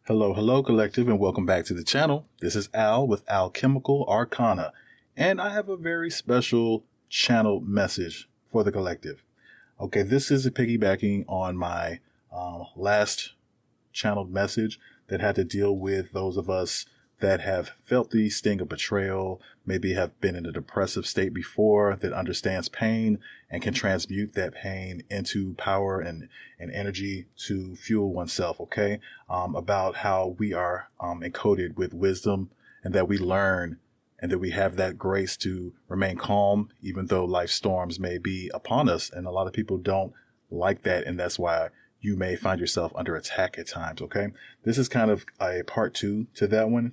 Hello, hello, collective, and welcome back to the channel. This is Al with Alchemical Arcana, and I have a very special channel message for the collective. Okay, this is piggybacking on my last channeled message that had to deal with those of us that have felt the sting of betrayal, maybe have been in a depressive state before, that understands pain and can transmute that pain into power and energy to fuel oneself, okay? About how we are encoded with wisdom and that we learn and that we have that grace to remain calm, even though life storms may be upon us. And a lot of people don't like that. And that's why you may find yourself under attack at times. Okay. This is kind of a part 2 to that one.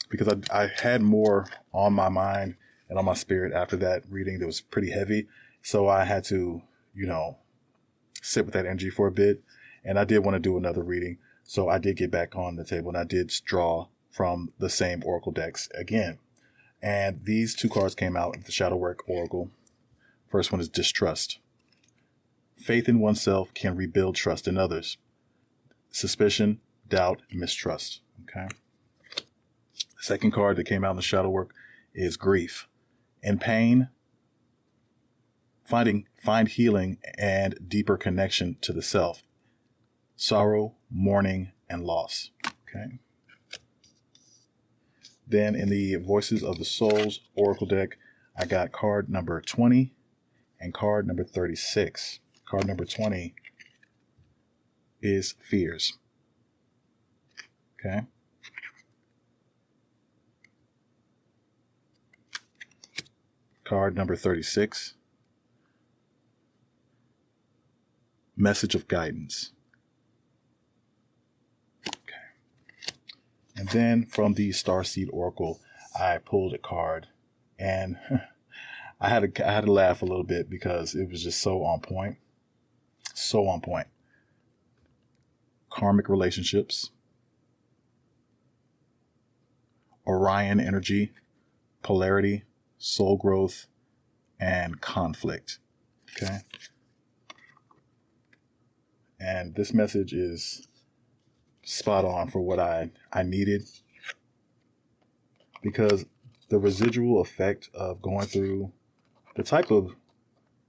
Because I had more on my mind and on my spirit after that reading that was pretty heavy. So I had to, sit with that energy for a bit. And I did want to do another reading. So I did get back on the table and I did draw from the same Oracle decks again. And these 2 cards came out, the Shadow Work Oracle. First one is Distrust. Faith in oneself can rebuild trust in others. Suspicion, doubt, mistrust. Okay. The second card that came out in the Shadow Work is Grief. In pain, find healing and deeper connection to the self. Sorrow, mourning, and loss. Okay. Then in the Voices of the Souls Oracle deck, I got card number 20 and card number 36. Card number 20 is Fears. Okay. Card number 36, Message of Guidance. Okay. And then from the Starseed Oracle, I pulled a card and I had to laugh a little bit because it was just so on point. So on point. Karmic relationships, Orion energy, polarity, soul growth, and conflict. Okay. And this message is spot on for what I needed, because the residual effect of going through the type of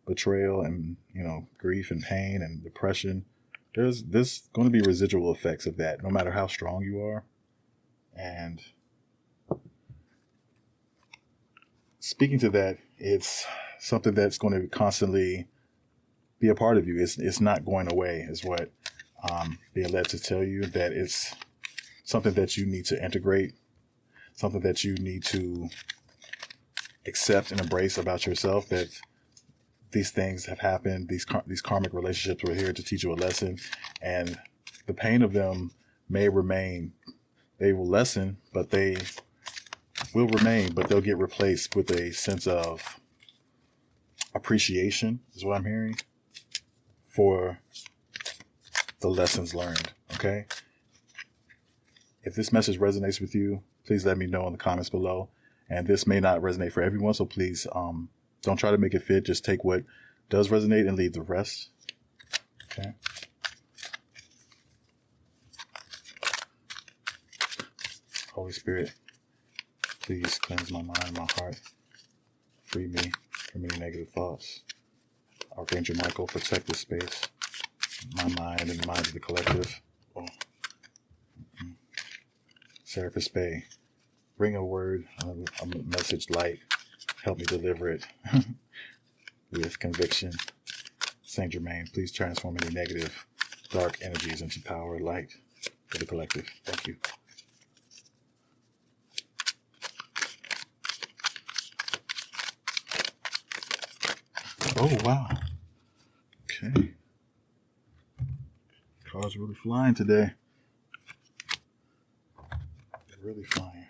betrayal and, grief and pain and depression, there's going to be residual effects of that, no matter how strong you are. And speaking to that, it's something that's going to constantly be a part of you. It's not going away, is what being led to tell you, that it's something that you need to integrate, something that you need to accept and embrace about yourself, that these things have happened. These karmic relationships were here to teach you a lesson, and the pain of them may remain. They will lessen, but they will remain, but they'll get replaced with a sense of appreciation, is what I'm hearing, for the lessons learned. Okay. If this message resonates with you, please let me know in the comments below. And this may not resonate for everyone, so please don't try to make it fit. Just take what does resonate and leave the rest. Okay. Holy Spirit, please cleanse my mind, my heart. Free me from any negative thoughts. Archangel Michael, protect this space, my mind and the mind of the collective. Oh. Serapis Bay, bring a word, a message light. Help me deliver it with conviction. Saint Germain, please transform any negative, dark energies into power and light for the collective. Thank you. Oh, wow. Okay. Cards really flying today. They're really flying.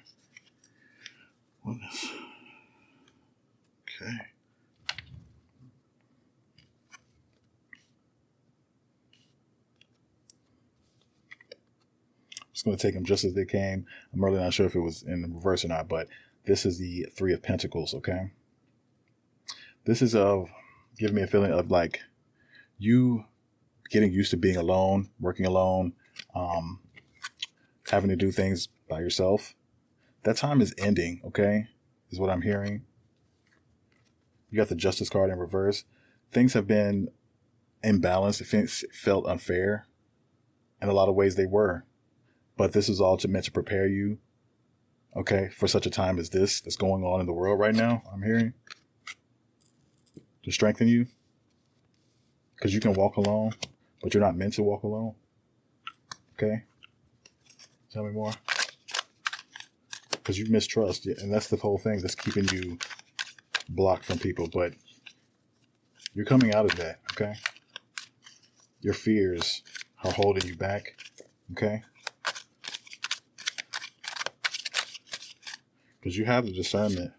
Goodness. Okay. I'm just going to take them just as they came. I'm really not sure if it was in the reverse or not, but this is the Three of Pentacles, okay? This is giving me a feeling of like you getting used to being alone, working alone, having to do things by yourself. That time is ending, okay? Is what I'm hearing. You got the Justice card in reverse. Things have been imbalanced. It felt unfair. In a lot of ways they were. But this is all meant to prepare you, okay, for such a time as this that's going on in the world right now, I'm hearing. To strengthen you. Because you can walk alone, but you're not meant to walk alone. Okay? Tell me more. Because you mistrust, and that's the whole thing that's keeping you blocked from people, but you're coming out of that, okay? Your fears are holding you back, okay? Because you have the discernment.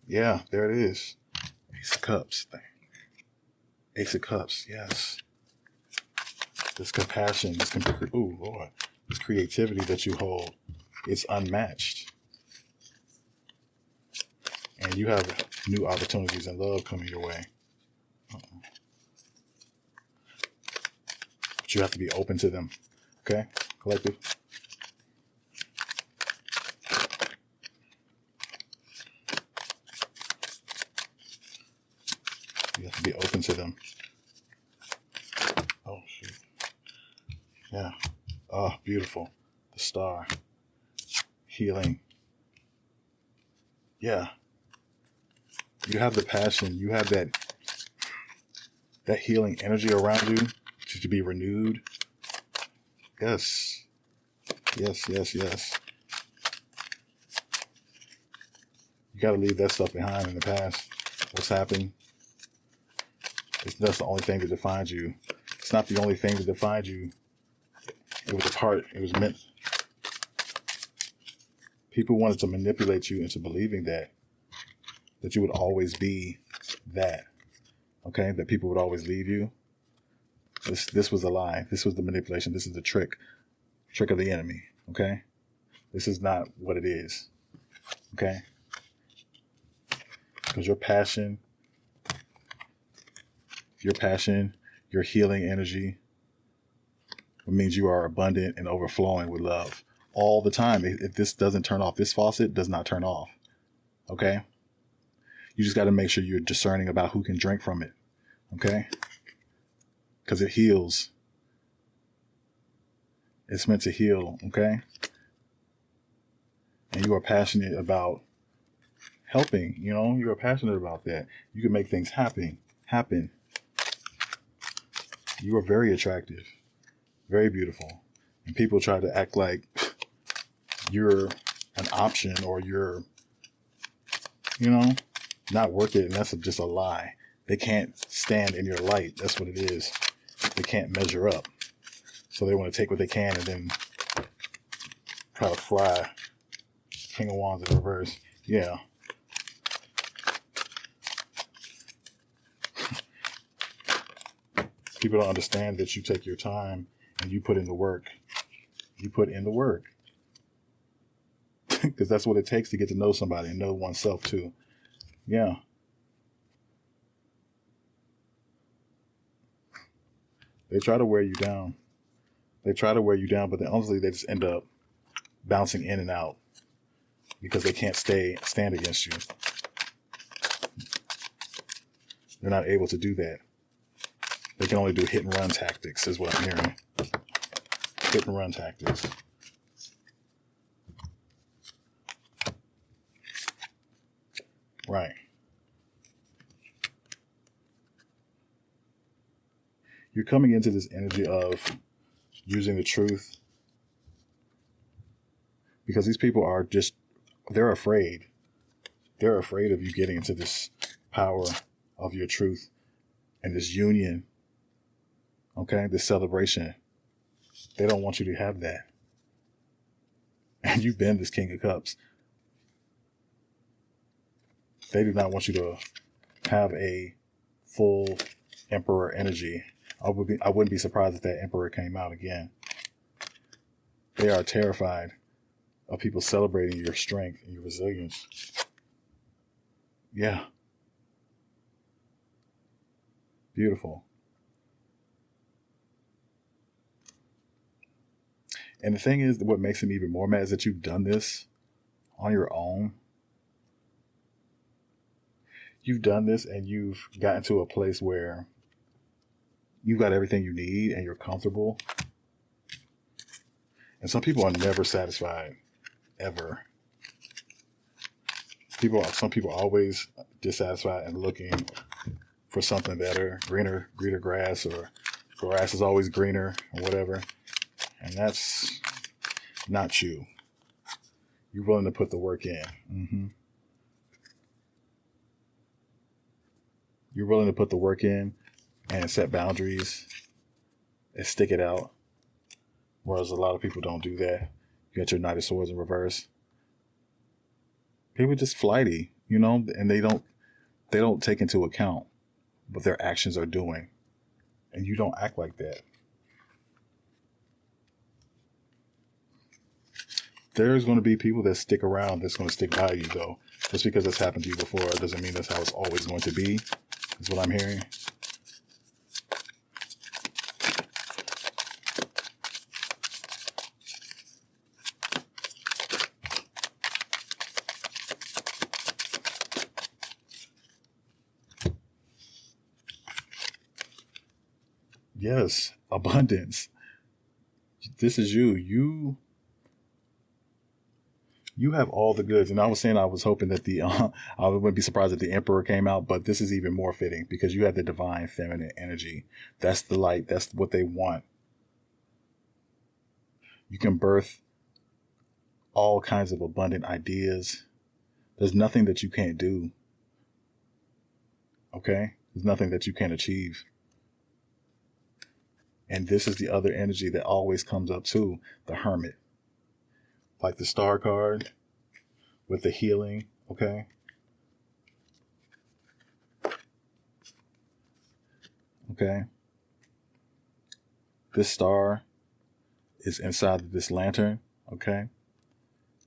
Yeah, there it is. Ace of Cups. Ace of Cups, yes. This compassion, this creativity that you hold, it's unmatched. And you have new opportunities and love coming your way. But you have to be open to them. Okay, collective? You have to be open to them. Oh, shoot. Yeah. Oh, beautiful. The star. Healing. Yeah. You have the passion. You have that healing energy around you to be renewed. Yes. Yes, yes, yes. You got to leave that stuff behind in the past. What's happened? That's the only thing that defines you. It's not the only thing that defined you. It was a part. It was meant. People wanted to manipulate you into believing that you would always be that. Okay? That people would always leave you. This was a lie. This was the manipulation. This is the trick of the enemy. Okay? This is not what it is. Okay? Because your passion, your healing energy, it means you are abundant and overflowing with love all the time. If this doesn't turn off, this faucet does not turn off. Okay? You just got to make sure you're discerning about who can drink from it. Okay? Because it heals. It's meant to heal. Okay? And you are passionate about helping. You know, you are passionate about that. You can make things happen. You are very attractive. Very beautiful. And people try to act like you're an option or you're, not worth it. And that's just a lie. They can't stand in your light. That's what it is. They can't measure up. So they want to take what they can and then try to fry King of Wands in reverse. Yeah. People don't understand that you take your time and you put in the work. You put in the work. Because that's what it takes to get to know somebody and know oneself too. Yeah. They try to wear you down. But then honestly they just end up bouncing in and out because they can't stand against you. They're not able to do that. They can only do hit and run tactics is what I'm hearing. Hit and run tactics. Right. You're coming into this energy of using the truth because these people are they're afraid. They're afraid of you getting into this power of your truth and this union. Okay? This celebration. They don't want you to have that. And you've been this King of Cups. They do not want you to have a full Emperor energy. I wouldn't be surprised if that Emperor came out again. They are terrified of people celebrating your strength and your resilience. Yeah. Beautiful. And the thing is, what makes him even more mad is that you've done this on your own. You've done this and you've gotten to a place where you've got everything you need and you're comfortable. And some people are never satisfied, ever. Some people are always dissatisfied and looking for something better, greener grass, or grass is always greener, or whatever. And that's not you. You're willing to put the work in. Mm-hmm. You're willing to put the work in and set boundaries and stick it out. Whereas a lot of people don't do that. You got your Knight of Swords in reverse. People are just flighty, and they don't take into account what their actions are doing. And you don't act like that. There's going to be people that stick around, that's going to stick by you, though. Just because it's happened to you before doesn't mean that's how it's always going to be, is what I'm hearing. Yes, abundance. This is you. You have all the goods. And I was saying I was hoping that I wouldn't be surprised if the Emperor came out, but this is even more fitting because you have the divine feminine energy. That's the light. That's what they want. You can birth all kinds of abundant ideas. There's nothing that you can't do. Okay? There's nothing that you can't achieve. And this is the other energy that always comes up too, the Hermit. Like the Star card with the healing, okay? Okay. This star is inside of this lantern, okay?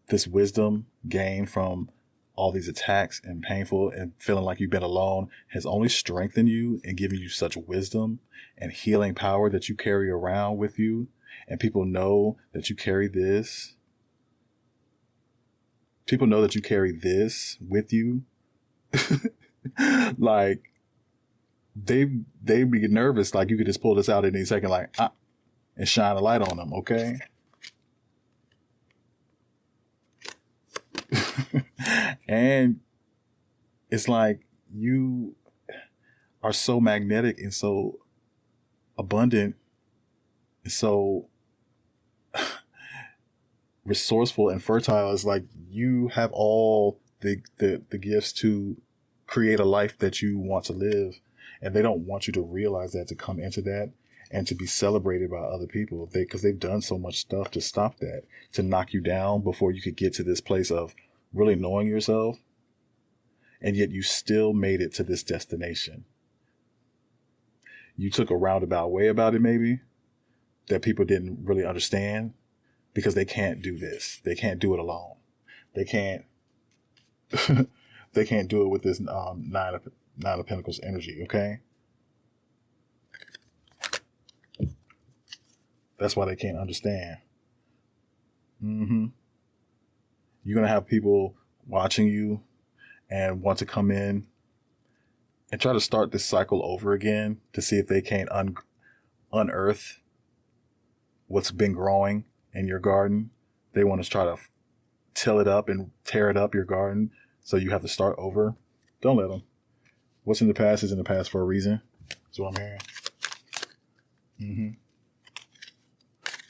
This wisdom gained from all these attacks and painful and feeling like you've been alone has only strengthened you and given you such wisdom and healing power that you carry around with you. And people know that you carry this. People know that you carry this with you. Like, they be nervous. Like, you could just pull this out at any second, like, and shine a light on them, okay? And it's like you are so magnetic and so abundant and so resourceful and fertile. It's like you have all the gifts to create a life that you want to live, and they don't want you to realize that, to come into that and to be celebrated by other people, because they've done so much stuff to stop that, to knock you down before you could get to this place of really knowing yourself. And yet you still made it to this destination. You took a roundabout way about it, maybe, that people didn't really understand, because they can't do this. They can't do it alone. They can't they can't do it with this nine of Pentacles energy, okay? That's why they can't understand. Mm-hmm. You're going to have people watching you and want to come in and try to start this cycle over again to see if they can't unearth what's been growing in your garden. They want to try to till it up and tear it up, your garden, so you have to start over. Don't let them. What's in the past is in the past for a reason. That's what I'm hearing. Mm-hmm.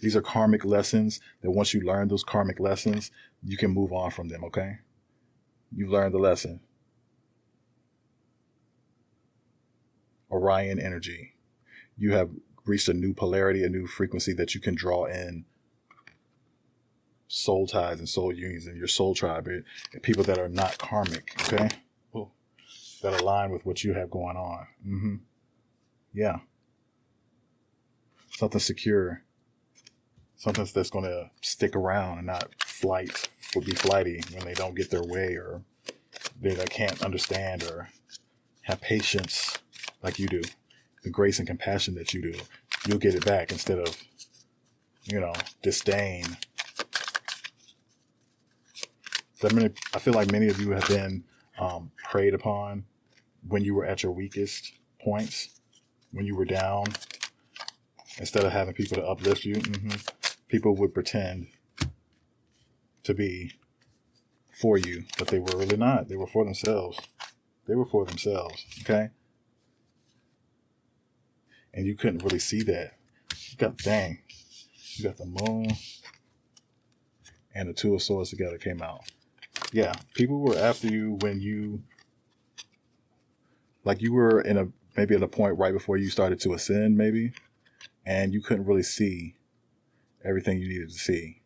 These are karmic lessons that once you learn those karmic lessons, you can move on from them, okay? You've learned the lesson. Orion energy. You have reached a new polarity, a new frequency that you can draw in soul ties and soul unions in your soul tribe, and people that are not karmic, okay? Ooh, that align with what you have going on. Mm-hmm. Yeah. Something secure. Something that's going to stick around and not be flighty when they don't get their way, or they can't understand or have patience like you do. The grace and compassion that you do. You'll get it back instead of disdain. I feel like many of you have been preyed upon when you were at your weakest points, when you were down. Instead of having people to uplift you, people would pretend to be for you, but they were really not. They were for themselves. Okay? And you couldn't really see that. You got the moon and the Two of Swords together came out. Yeah, people were after you when you were maybe at a point right before you started to ascend, maybe, and you couldn't really see everything you needed to see.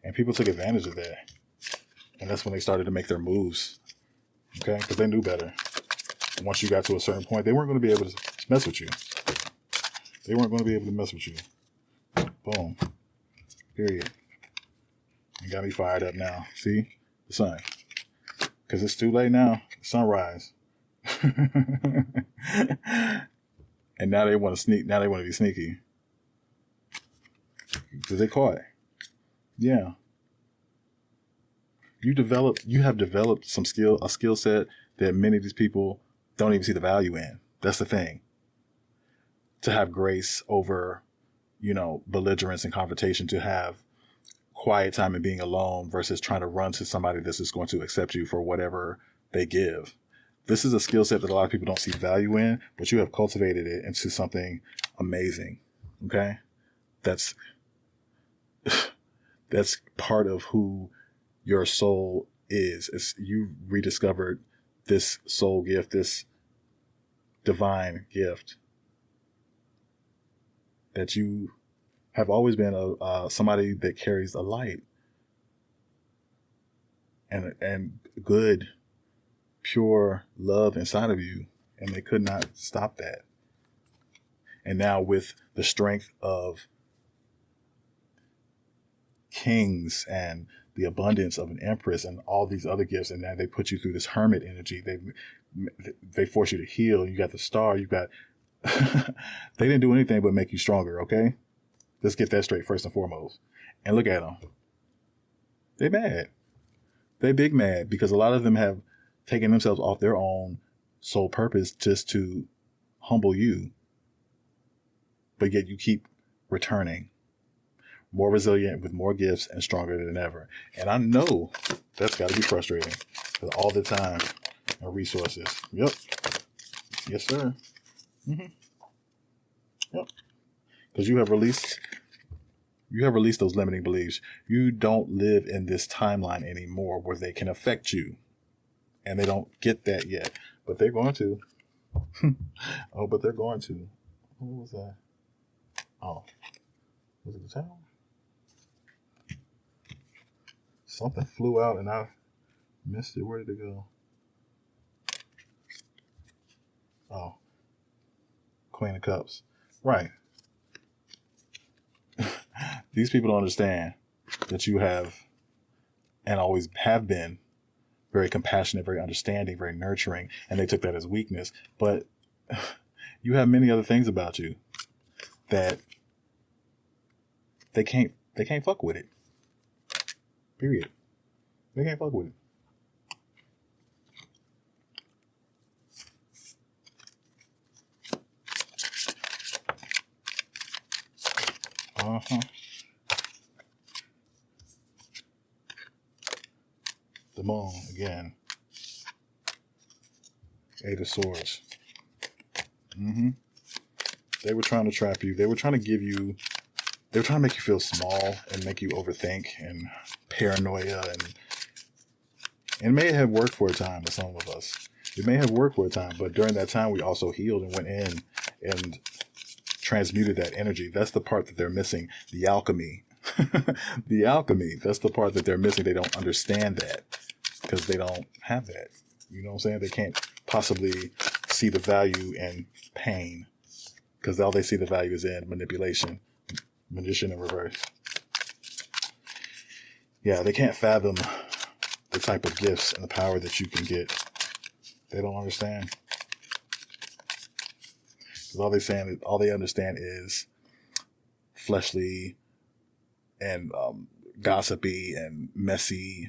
And people took advantage of that. And that's when they started to make their moves. Okay? Because they knew better. Once you got to a certain point, they weren't going to be able to mess with you. Boom. Period. You got me fired up now. See? The sun. Because it's too late now. Sunrise. And now they want to sneak. Now they want to be sneaky. Because they caught it. Yeah. You have developed a skill set that many of these people don't even see the value in. That's the thing. To have grace over, belligerence and confrontation, to have quiet time and being alone versus trying to run to somebody that's just going to accept you for whatever they give. This is a skill set that a lot of people don't see value in, but you have cultivated it into something amazing. Okay? That's part of who your soul is. You rediscovered this soul gift, this divine gift, that you have always been somebody that carries a light and good, pure love inside of you, and they could not stop that. And now with the strength of kings and the abundance of an empress and all these other gifts, and now they put you through this hermit energy. They force you to heal. You got the star. You got. They didn't do anything but make you stronger. Okay, let's get that straight first and foremost. And look at them. They mad. They big mad because a lot of them have taken themselves off their own sole purpose just to humble you. But yet you keep returning. More resilient, with more gifts, and stronger than ever. And I know that's got to be frustrating. Because all the time and resources. Yep. Yes, sir. Yep. Because you have released those limiting beliefs. You don't live in this timeline anymore where they can affect you. And they don't get that yet. But they're going to. But they're going to. What was that? Oh. Was it the town? Something flew out and I missed it. Where did it go? Oh. Queen of Cups. Right. These people don't understand that you have and always have been very compassionate, very understanding, very nurturing, and they took that as weakness. But you have many other things about you that they can't fuck with it. Period. They can't fuck with it. The moon again. Eight of Swords. They were trying to trap you. They were trying to make you feel small and make you overthink and paranoia, and it may have worked for a time with some of us. It may have worked for a time, but during that time we also healed and went in and transmuted that energy. That's the part that they're missing. The alchemy. The alchemy. That's the part that they're missing. They don't understand that because they don't have that. You know what I'm saying? They can't possibly see the value in pain because all they see the value is in manipulation. Magician in reverse. Yeah, they can't fathom the type of gifts and the power that you can get. They don't understand. Because all they understand is fleshly and gossipy and messy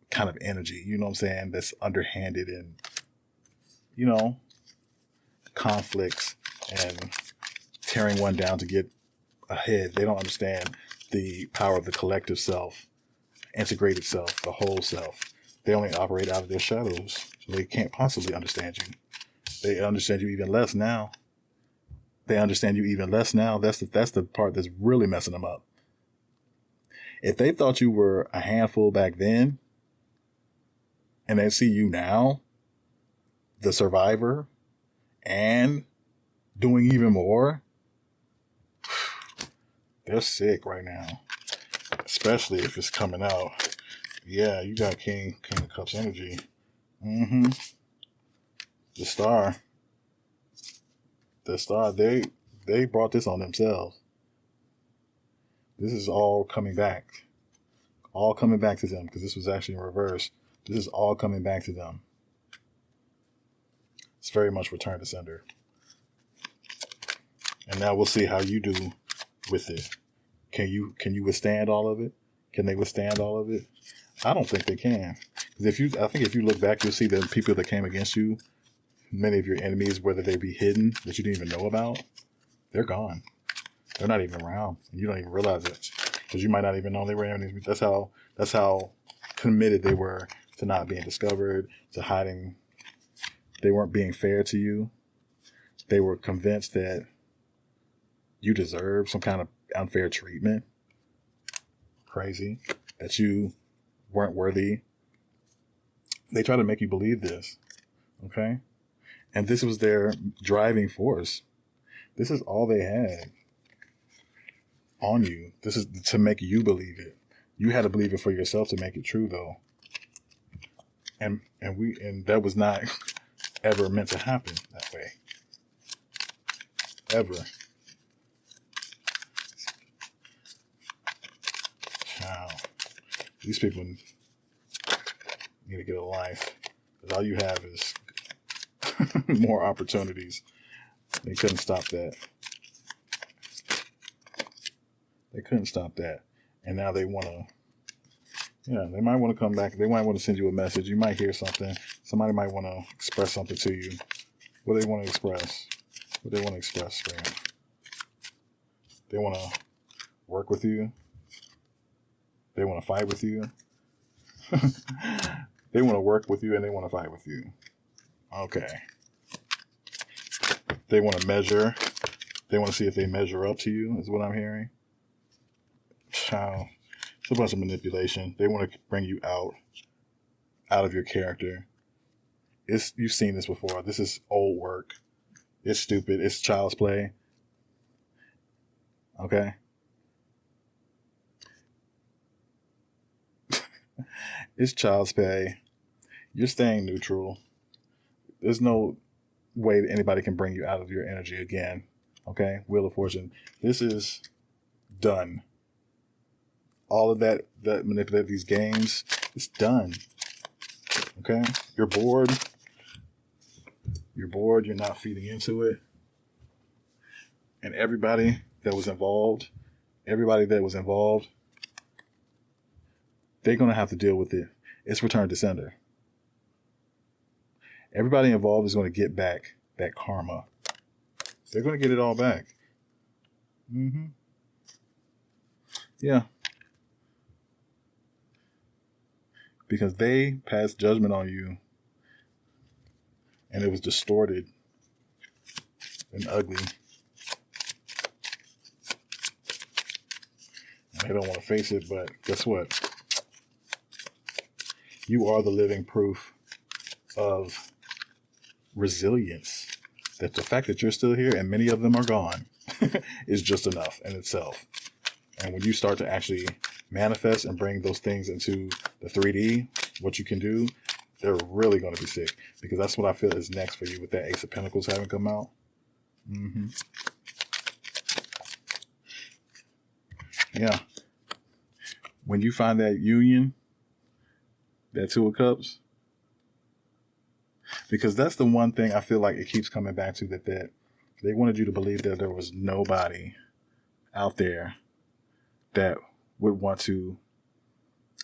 kind of energy, you know what I'm saying? That's underhanded and, you know, conflicts and tearing one down to get ahead. They don't understand the power of the collective self, integrated self, the whole self. They only operate out of their shadows, so they can't possibly understand you. They understand you even less now. That's the part that's really messing them up. If they thought you were a handful back then, and they see you now, the survivor, and doing even more, they're sick right now. Especially if it's coming out. Yeah, you got King of Cups energy. Mm-hmm. The star, they brought this on themselves. This is all coming back. All coming back to them, because this was actually in reverse. This is all coming back to them. It's very much return to sender. And now we'll see how you do with it. Can you withstand all of it? Can they withstand all of it? I don't think they can. Because I think if you look back, you'll see the people that came against you, many of your enemies, whether they be hidden that you didn't even know about, they're gone. They're not even around, and you don't even realize it, because you might not even know they were enemies. That's how committed they were to not being discovered, to hiding. They weren't being fair to you. They were convinced that you deserved some kind of unfair treatment. Crazy. That you weren't worthy. They try to make you believe this. Okay? And this was their driving force. This is all they had on you. This is to make you believe it. You had to believe it for yourself to make it true, though. And that was not ever meant to happen that way. Ever. Wow. These people need to get a life. Because all you have is more opportunities. They couldn't stop that. They couldn't stop that. And now they want to, they might want to come back. They might want to send you a message. You might hear something. Somebody might want to express something to you. What do they want to express? What do they want to express, Spirit? They want to work with you. They want to fight with you. They want to work with you and they want to fight with you. Okay. They want to measure. They want to see if they measure up to you, is what I'm hearing. Child. It's a bunch of manipulation. They want to bring you out of your character. You've seen this before. This is old work. It's stupid. It's child's play. Okay? It's child's play. You're staying neutral. There's no way that anybody can bring you out of your energy again. Okay? Wheel of Fortune. This is done. All of that manipulate these games, it's done. Okay? You're bored. You're not feeding into it. And everybody that was involved, they're going to have to deal with it. It's return to sender. Everybody involved is going to get back that karma. They're going to get it all back. Mm-hmm. Yeah. Because they passed judgment on you and it was distorted and ugly. And they don't want to face it, but guess what? You are the living proof of resilience. That the fact that you're still here and many of them are gone is just enough in itself. And when you start to actually manifest and bring those things into the 3D, what you can do, they're really going to be sick. Because that's what I feel is next for you with that Ace of Pentacles having come out. Mm-hmm. Yeah. When you find that union, that Two of Cups, because that's the one thing I feel like it keeps coming back to, that they wanted you to believe that there was nobody out there that would want to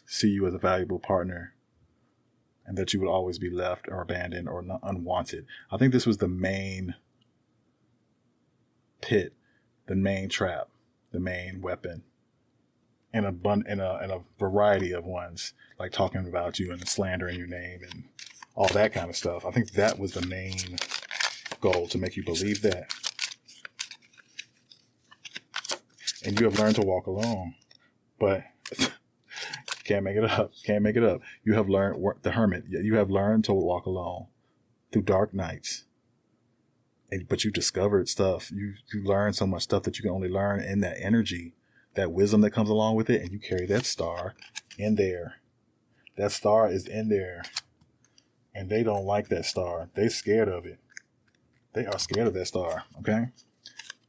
see you as a valuable partner, and that you would always be left or abandoned or not unwanted. I think this was the main pit, the main trap, the main weapon, in a variety of ones, like talking about you and slandering your name and all that kind of stuff. I think that was the main goal, to make you believe that. And you have learned to walk alone, but can't make it up. Can't make it up. You have learned, the hermit, you have learned to walk alone through dark nights. But you discovered stuff. You learned so much stuff that you can only learn in that energy, that wisdom that comes along with it. And you carry that star in there. That star is in there. And they don't like that star. They're scared of it. They are scared of that star, okay?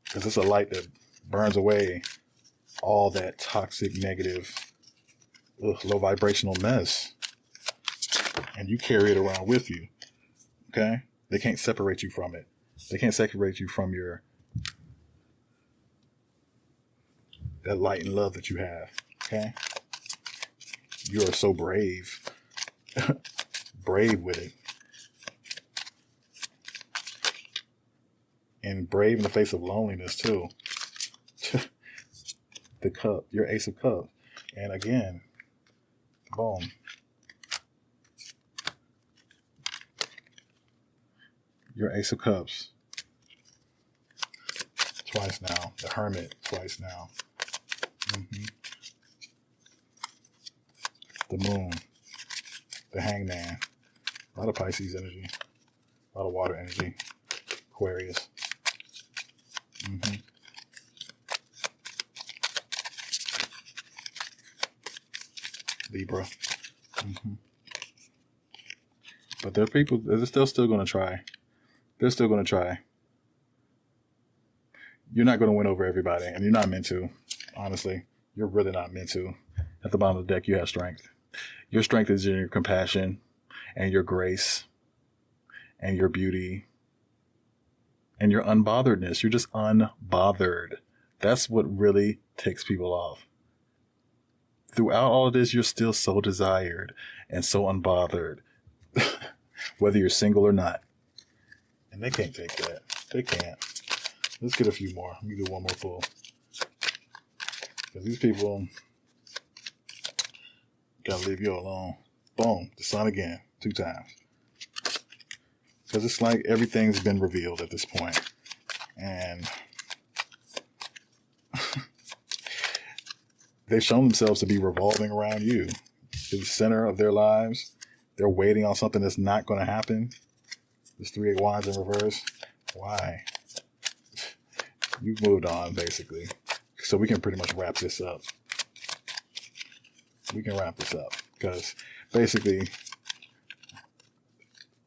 Because it's a light that burns away all that toxic, negative, low vibrational mess. And you carry it around with you, okay? They can't separate you from it. They can't separate you from that light and love that you have, okay? You are so brave. Brave with it. And brave in the face of loneliness, too. The cup, your ace of cups. And again, boom. Your ace of cups. Twice now. The hermit, twice now. The moon. The hangman. A lot of Pisces energy. A lot of water energy. Aquarius. Libra. But there are people, they're still going to try. They're still going to try. You're not going to win over everybody, and you're not meant to. Honestly, you're really not meant to. At the bottom of the deck, you have strength. Your strength is in your compassion and your grace and your beauty and your unbotheredness. You're just unbothered. That's what really takes people off. Throughout all of this, you're still so desired and so unbothered, whether you're single or not. And they can't take that. They can't. Let's get a few more. Let me do one more pull. Because these people gotta leave you alone. Boom. The sun again. 2 times. Because it's like everything's been revealed at this point. And they've shown themselves to be revolving around you. You're the center of their lives. They're waiting on something that's not going to happen. This 3 8 wands in reverse. Why? You've moved on, basically. So we can pretty much wrap this up. We can wrap this up. Because basically,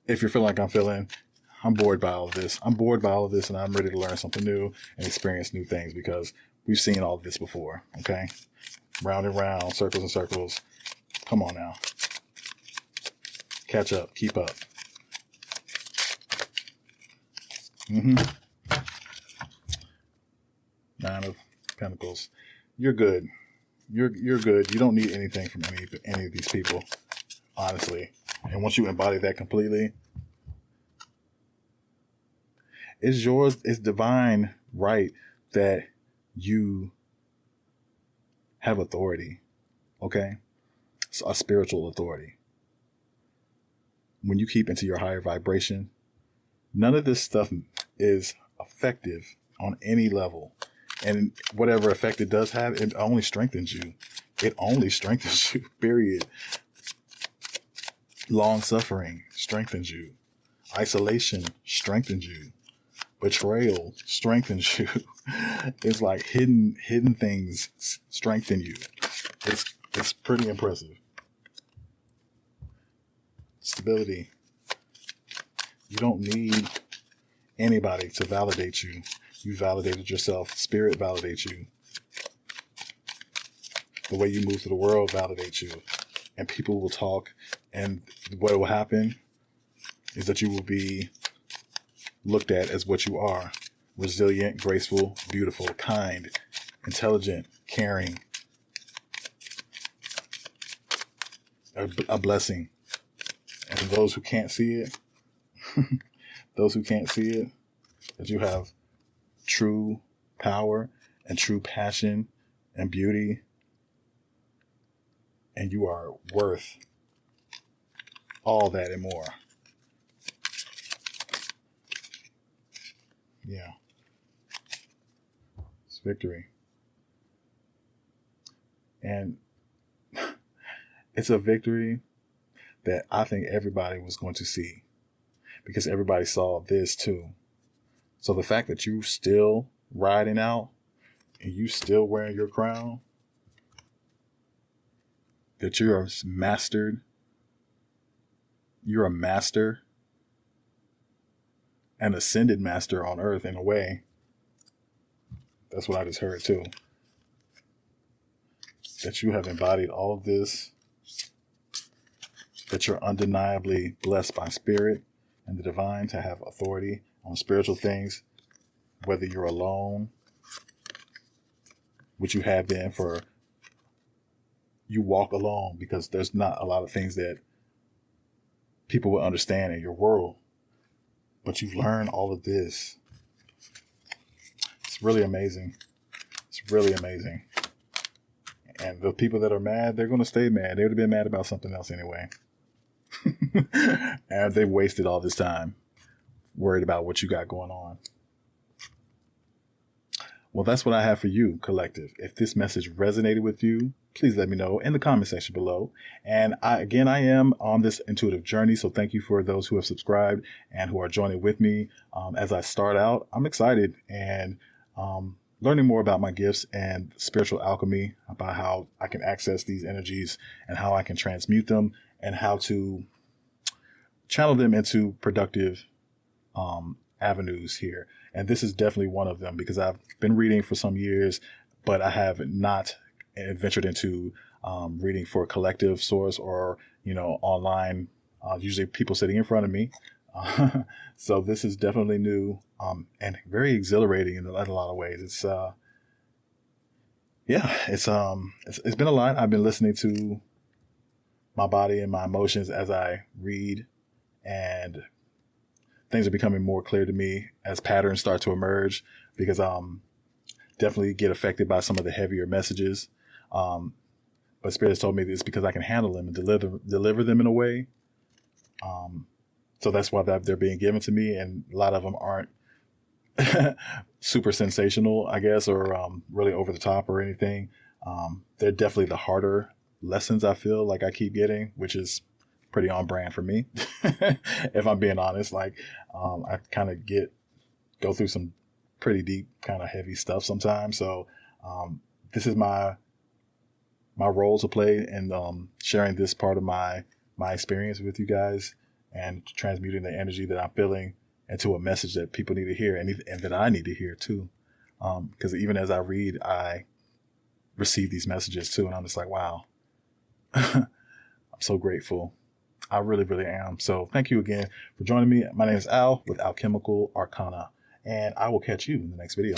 if you're feeling like I'm feeling, I'm bored by all of this. I'm bored by all of this, and I'm ready to learn something new and experience new things, because we've seen all of this before, okay? Round and round, circles and circles. Come on now. Catch up. Keep up. Nine of Pentacles. You're good. You're good. You don't need anything from any of these people, honestly. And once you embody that completely, it's yours. It's divine right that you have authority, okay? It's a spiritual authority. When you keep into your higher vibration, none of this stuff is effective on any level. And whatever effect it does have, it only strengthens you. It only strengthens you, period. Long suffering strengthens you. Isolation strengthens you. Betrayal strengthens you. It's like hidden things strengthen you. It's pretty impressive. Stability. You don't need anybody to validate you. You validated yourself. Spirit validates you. The way you move through the world validates you. And people will talk, and what will happen is that you will be looked at as what you are. Resilient, graceful, beautiful, kind, intelligent, caring, a blessing. And for those who can't see it, that you have true power and true passion and beauty, and you are worth all that and more. Yeah. It's victory. And it's a victory that I think everybody was going to see, because everybody saw this too. So the fact that you still riding out and you still wearing your crown, that you're mastered, you're a master, an ascended master on earth in a way. That's what I just heard too. That you have embodied all of this, that you're undeniably blessed by spirit and the divine to have authority on spiritual things, whether you're alone, which you have been for, you walk alone because there's not a lot of things that people will understand in your world, but you've learned all of this. It's really amazing. It's really amazing. And the people that are mad, they're going to stay mad. They would have been mad about something else anyway. And they've wasted all this time worried about what you got going on. Well, that's what I have for you, collective. If this message resonated with you, please let me know in the comment section below. And I am on this intuitive journey. So thank you for those who have subscribed and who are joining with me. As I start out, I'm excited and learning more about my gifts and spiritual alchemy, about how I can access these energies and how I can transmute them and how to channel them into productive avenues here. And this is definitely one of them, because I've been reading for some years, but I have not ventured into reading for a collective source or, online, usually people sitting in front of me. So this is definitely new and very exhilarating in a lot of ways. It's been a lot. I've been listening to my body and my emotions as I read, and things are becoming more clear to me as patterns start to emerge, because definitely get affected by some of the heavier messages. But Spirit has told me it's because I can handle them and deliver them in a way. So that's why they're being given to me, and a lot of them aren't super sensational, I guess, or really over the top or anything. They're definitely the harder lessons I feel like I keep getting, which is pretty on brand for me. If I'm being honest, I kind of go through some pretty deep, kind of heavy stuff sometimes. So this is my role to play in sharing this part of my experience with you guys and transmuting the energy that I'm feeling into a message that people need to hear, and that I need to hear too. Because even as I read, I receive these messages too, and I'm just like, wow. I'm so grateful. I really, really am. So thank you again for joining me. My name is Al with Alchemical Arcana, and I will catch you in the next video.